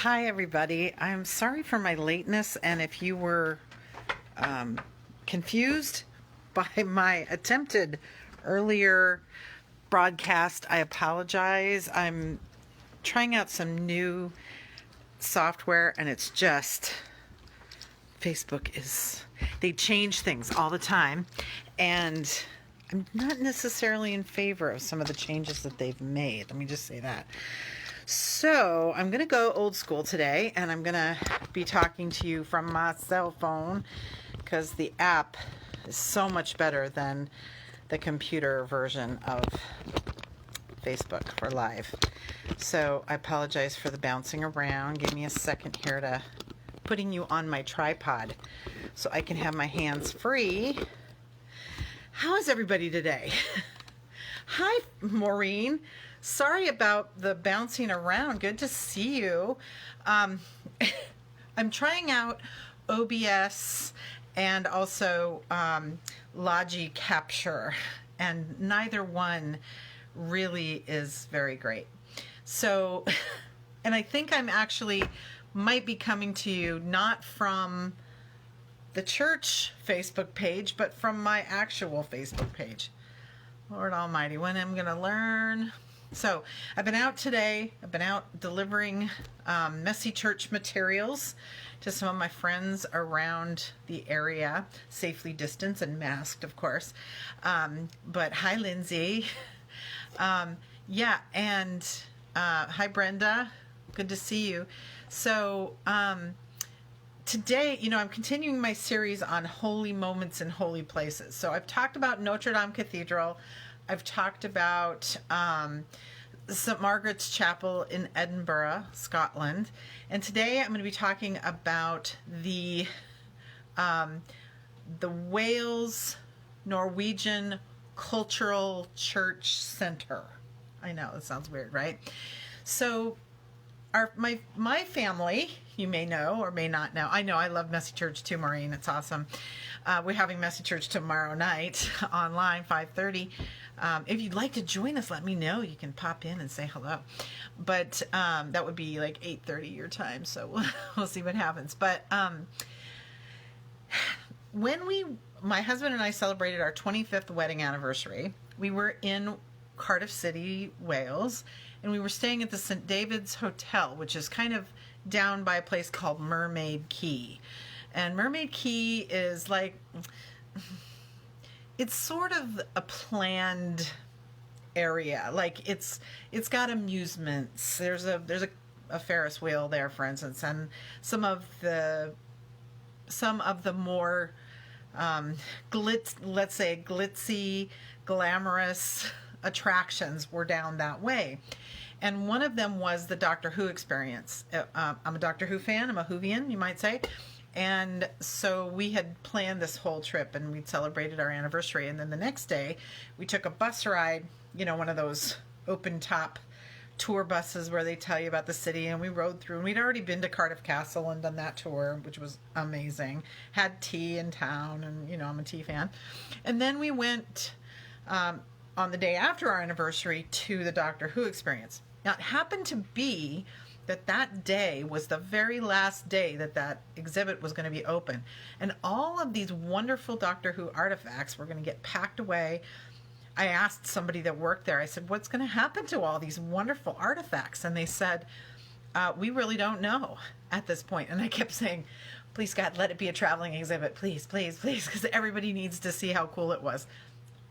Hi, everybody. I'm sorry for my lateness, and if you were confused by my attempted earlier broadcast, I apologize. I'm trying out some new software, and it's just they change things all the time, and I'm not necessarily in favor of some of the changes that they've made. Let me just say that. So I'm going to go old school today, and I'm going to be talking to you from my cell phone because the app is so much better than the computer version of Facebook for live. So I apologize for the bouncing around. Give me a second here to putting you on my tripod so I can have my hands free. How is everybody today? Hi, Maureen. Sorry about the bouncing around. Good to see you. I'm trying out OBS and also Logi Capture, and neither one really is very great. So, and I think I'm actually might be coming to you not from the church Facebook page, but from my actual Facebook page. Lord Almighty, when I'm going to learn. So I've been out today. I've been out delivering messy church materials to some of my friends around the area, safely distanced and masked, of course. But hi, Lindsay. And hi, Brenda. Good to see you. So today, I'm continuing my series on holy moments and holy places. So I've talked about Notre Dame Cathedral. I've talked about St. Margaret's Chapel in Edinburgh, Scotland. And today I'm going to be talking about the Wales Norwegian Cultural Church Center. I know, that sounds weird, right? So my family, you may know or may not know. I know I love Messy Church too, Maureen. It's awesome. We're having Messy Church tomorrow night online, 5:30. If you'd like to join us, let me know. You can pop in and say hello. But that would be like 8:30 your time, so we'll see what happens. But when my husband and I celebrated our 25th wedding anniversary, we were in Cardiff City, Wales, and we were staying at the St. David's Hotel, which is kind of down by a place called Mermaid Key. And Mermaid Key is like, it's sort of a planned area. Like it's got amusements. There's a Ferris wheel there, for instance, and some of the more let's say glitzy, glamorous attractions were down that way. And one of them was the Doctor Who experience. I'm a Doctor Who fan. I'm a Whovian, you might say. And so we had planned this whole trip, and we'd celebrated our anniversary. And then the next day, we took a bus ride, one of those open top tour buses where they tell you about the city. And we rode through, and we'd already been to Cardiff Castle and done that tour, which was amazing. Had tea in town, and, I'm a tea fan. And then we went on the day after our anniversary to the Doctor Who experience. Now, it happened to be that day was the very last day that exhibit was going to be open. And all of these wonderful Doctor Who artifacts were going to get packed away. I asked somebody that worked there, I said, what's going to happen to all these wonderful artifacts? And they said, we really don't know at this point. And I kept saying, please, God, let it be a traveling exhibit. Please, please, please, because everybody needs to see how cool it was.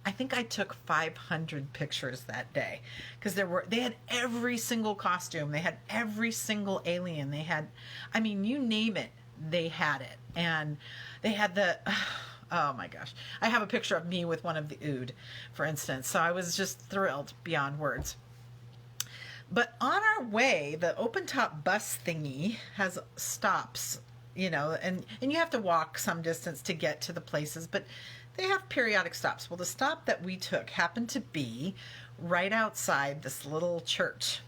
I think I took 500 pictures that day because they had every single costume. They had every single alien. They had, you name it, they had it. And they had oh my gosh. I have a picture of me with one of the Ood, for instance. So I was just thrilled beyond words. But on our way, the open top bus thingy has stops, and you have to walk some distance to get to the places, but they have periodic stops. Well, the stop that we took happened to be right outside this little church.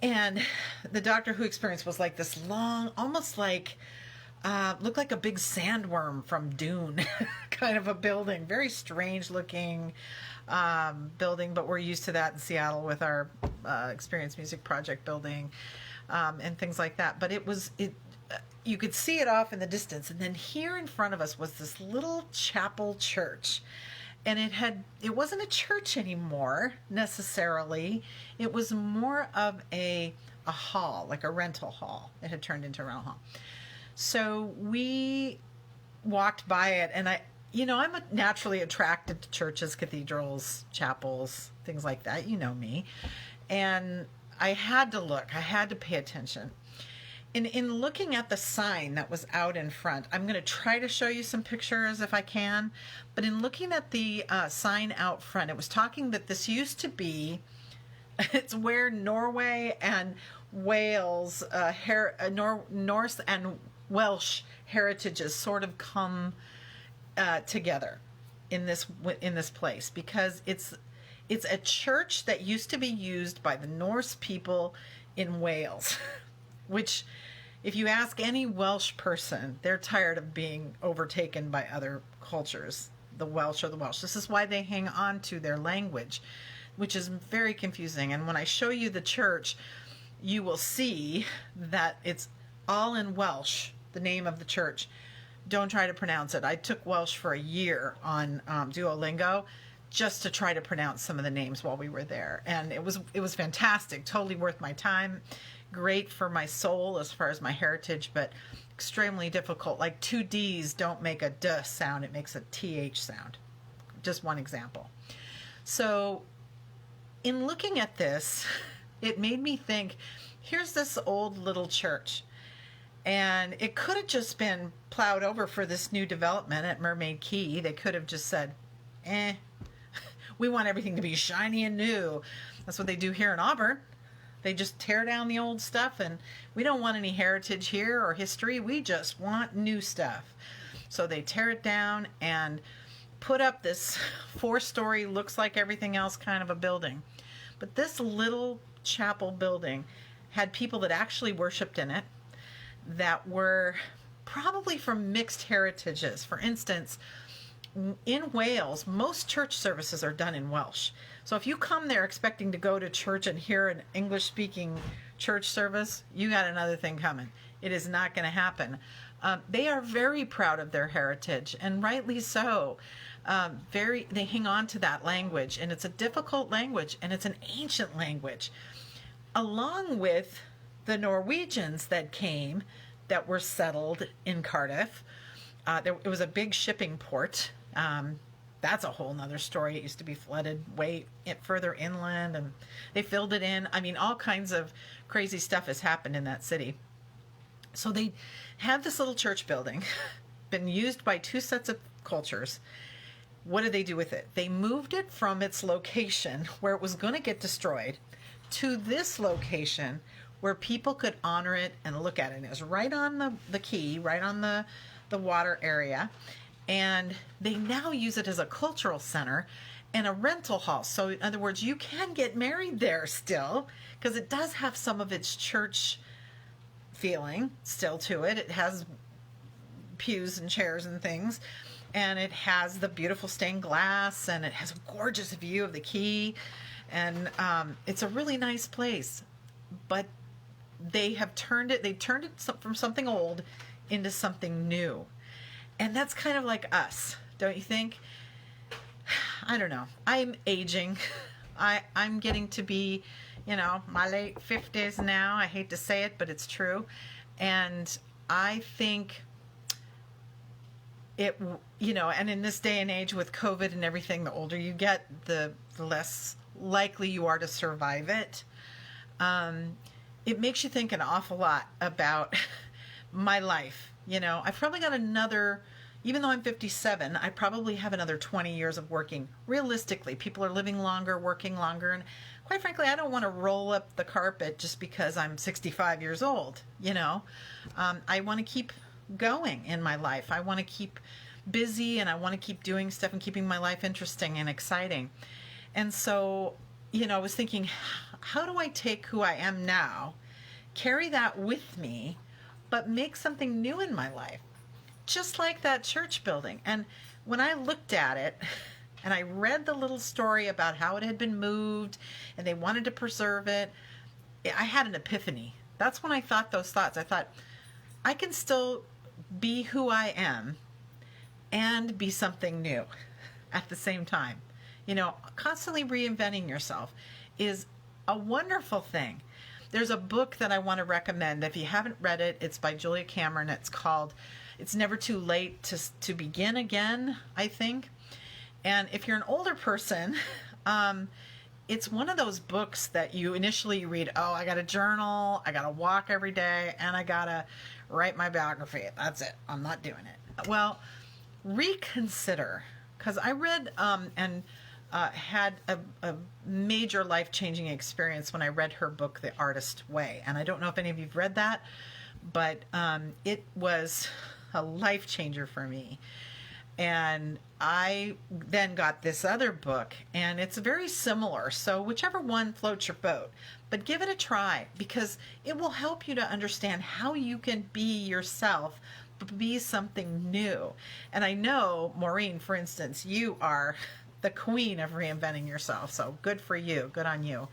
And the Doctor Who experience was like this long, almost like, looked like a big sandworm from Dune kind of a building. Very strange looking building, but we're used to that in Seattle with our Experience Music Project building, and things like that. But you could see it off in the distance, and then here in front of us was this little chapel church, and it wasn't a church anymore necessarily. It was more of a hall, like a rental hall. It had turned into a rental hall. So we walked by it, and I'm naturally attracted to churches, cathedrals, chapels, things like that. You know me. And I had to look. I had to pay attention. In looking at the sign that was out in front, I'm going to try to show you some pictures if I can. But in looking at the sign out front, it was talking that this used to be, it's where Norway and Wales, Norse and Welsh heritages sort of come together in this place, because it's a church that used to be used by the Norse people in Wales, which, if you ask any Welsh person, they're tired of being overtaken by other cultures. The Welsh are the Welsh. This is why they hang on to their language, which is very confusing. And when I show you the church, you will see that it's all in Welsh, the name of the church. Don't try to pronounce it. I took Welsh for a year on Duolingo just to try to pronounce some of the names while we were there. And it was fantastic, totally worth my time. Great for my soul as far as my heritage, but extremely difficult. Like 2 D's don't make a D sound, it makes a TH sound. Just one example. So in looking at this, it made me think, here's this old little church, and it could have just been plowed over for this new development at Mermaid Key. They could have just said, we want everything to be shiny and new. That's what they do here in Auburn. They just tear down the old stuff, and we don't want any heritage here or history. We just want new stuff. So they tear it down and put up this 4-story, looks like everything else kind of a building. But this little chapel building had people that actually worshiped in it that were probably from mixed heritages. For instance, in Wales, most church services are done in Welsh. So if you come there expecting to go to church and hear an English-speaking church service, you got another thing coming. It is not going to happen. They are very proud of their heritage, and rightly so. They hang on to that language, and it's a difficult language, and it's an ancient language. Along with the Norwegians that came, that were settled in Cardiff. It was a big shipping port. That's a whole nother story. It used to be flooded way further inland, and they filled it in. I mean, all kinds of crazy stuff has happened in that city. So they had this little church building, been used by 2 sets of cultures. What did they do with it? They moved it from its location where it was going to get destroyed to this location where people could honor it and look at it. And it was right on the quay, right on the water area. And they now use it as a cultural center and a rental hall. So in other words, you can get married there still, because it does have some of its church feeling still to it. It has pews and chairs and things, and it has the beautiful stained glass, and it has a gorgeous view of the quay, and it's a really nice place. But they turned it from something old into something new. And that's kind of like us, don't you think? I don't know. I'm aging. I'm getting to be, my late 50s now. I hate to say it, but it's true. And I think and in this day and age with COVID and everything, the older you get, the less likely you are to survive it. It makes you think an awful lot about my life. I've probably got another, even though I'm 57, I probably have another 20 years of working. Realistically, people are living longer, working longer, and quite frankly, I don't want to roll up the carpet just because I'm 65 years old. I want to keep going in my life. I want to keep busy, and I want to keep doing stuff and keeping my life interesting and exciting. And so, I was thinking, how do I take who I am now, carry that with me, but make something new in my life? Just like that church building. And when I looked at it, and I read the little story about how it had been moved and they wanted to preserve it, I had an epiphany. That's when I thought those thoughts. I thought, I can still be who I am and be something new at the same time. You know, constantly reinventing yourself is a wonderful thing. There's a book that I want to recommend. If you haven't read it, it's by Julia Cameron. It's called It's Never Too Late to Begin Again, I think. And if you're an older person, it's one of those books that you initially read, oh, I got to journal, I got to walk every day, and I got to write my biography. That's it. I'm not doing it. Well, reconsider, because I read and had a major life-changing experience when I read her book, The Artist Way. And I don't know if any of you've read that, but it was a life changer for me. And I then got this other book, and it's very similar. So whichever one floats your boat, but give it a try, because it will help you to understand how you can be yourself, but be something new. And I know, Maureen, for instance, you are the queen of reinventing yourself. So good for you. Good on you.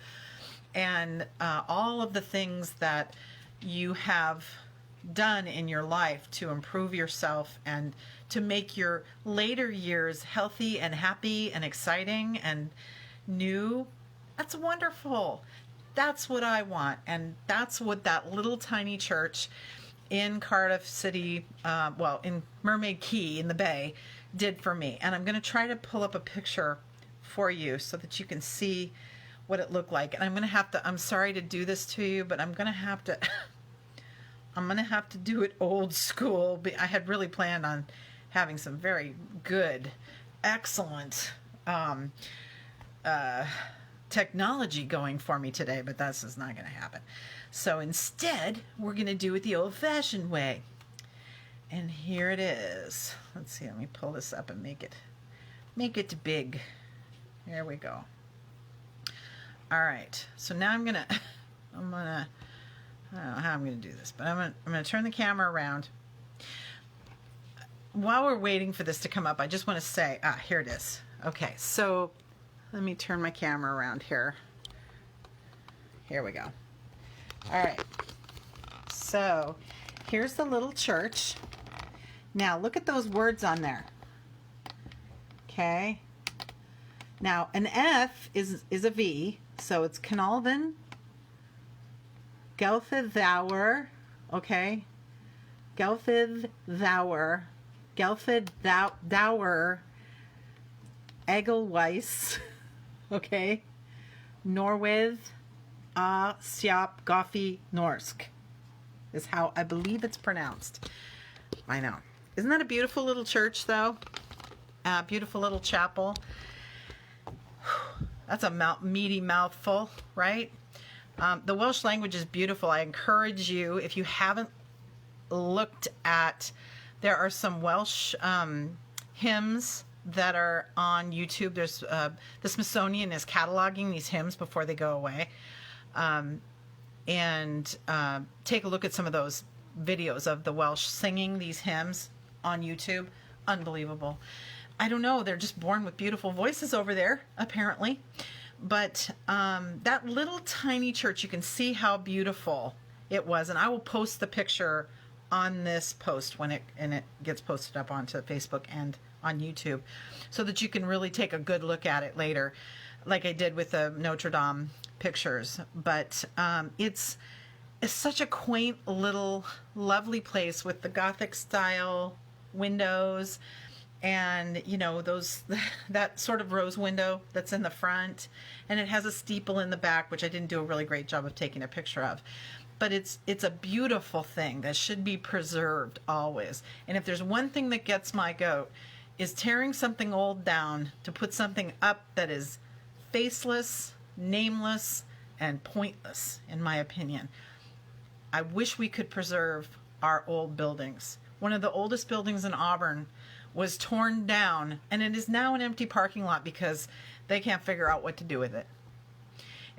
And all of the things that you have done in your life to improve yourself and to make your later years healthy and happy and exciting and new. That's wonderful. That's what I want. And that's what that little tiny church in Cardiff City, in Mermaid Key in the Bay, did for me. And I'm going to try to pull up a picture for you so that you can see what it looked like. And I'm sorry to do this to you, but I'm going to have to do it old school. I had really planned on having some very good, excellent technology going for me today, but that's just not going to happen. So instead, we're going to do it the old-fashioned way. And here it is. Let's see, let me pull this up and make it big. There we go. All right. So now I don't know how I'm going to do this, but I'm going to turn the camera around. While we're waiting for this to come up, I just want to say, here it is. Okay, so let me turn my camera around here. Here we go. All right. So here's the little church. Now look at those words on there. Okay. Now an F is a V, so it's Canalvin, Gelfith Thouwer, okay, Gelfith Thouwer, Gelfith Thouwer, Egelweiss, okay, Norwith, Siop, Goffi, Norsk is how I believe it's pronounced. I know. Isn't that a beautiful little church, though? Beautiful little chapel. That's a meaty mouthful, right? The Welsh language is beautiful. I encourage you, if you haven't looked at, there are some Welsh hymns that are on YouTube. There's the Smithsonian is cataloging these hymns before they go away. And take a look at some of those videos of the Welsh singing these hymns on YouTube. Unbelievable. I don't know, they're just born with beautiful voices over there, apparently. But that little tiny church, you can see how beautiful it was. And I will post the picture on this post when it gets posted up onto Facebook and on YouTube, so that you can really take a good look at it later, like I did with the Notre Dame pictures. But it's such a quaint little lovely place with the Gothic style windows, and that sort of rose window that's in the front, and it has a steeple in the back, which I didn't do a really great job of taking a picture of. But it's a beautiful thing that should be preserved always. And if there's one thing that gets my goat, is tearing something old down to put something up that is faceless, nameless, and pointless, in my opinion. I wish we could preserve our old buildings. One of the oldest buildings in Auburn was torn down, and it is now an empty parking lot because they can't figure out what to do with it.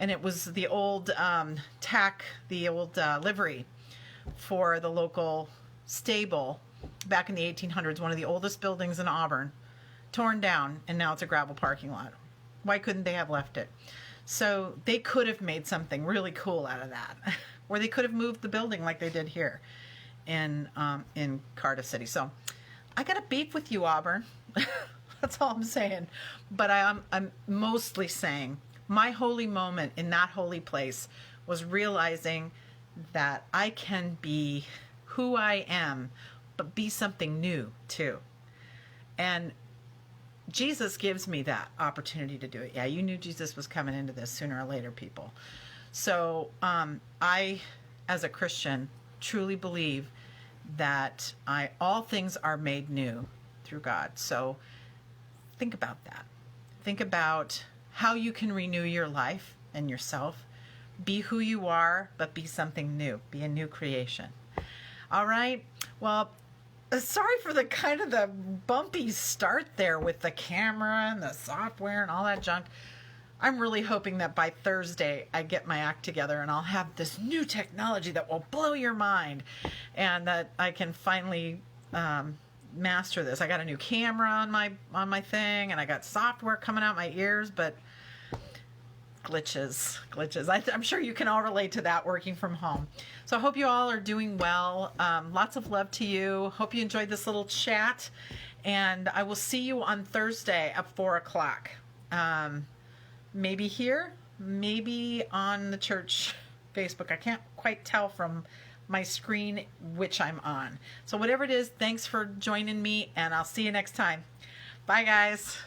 And it was the old livery for the local stable back in the 1800s, one of the oldest buildings in Auburn, torn down, and now it's a gravel parking lot. Why couldn't they have left it? So they could have made something really cool out of that, or they could have moved the building like they did here in Cardiff City. So I got a beef with you, Auburn. That's all I'm saying. But I'm mostly saying my holy moment in that holy place was realizing that I can be who I am, but be something new too. And Jesus gives me that opportunity to do it. Yeah, you knew Jesus was coming into this sooner or later, people. So I, as a Christian, truly believe that all things are made new through God. So think about that. Think about how you can renew your life and yourself. Be who you are, but be something new. Be a new creation. All right? Well, sorry for the kind of the bumpy start there with the camera and the software and all that junk. I'm really hoping that by Thursday I get my act together and I'll have this new technology that will blow your mind, and that I can finally master this. I got a new camera on my thing, and I got software coming out my ears, but glitches. I'm sure you can all relate to that working from home. So I hope you all are doing well. Lots of love to you. Hope you enjoyed this little chat, and I will see you on Thursday at 4:00. Maybe here, maybe on the church Facebook. I can't quite tell from my screen which I'm on. So whatever it is, thanks for joining me, and I'll see you next time. Bye, guys.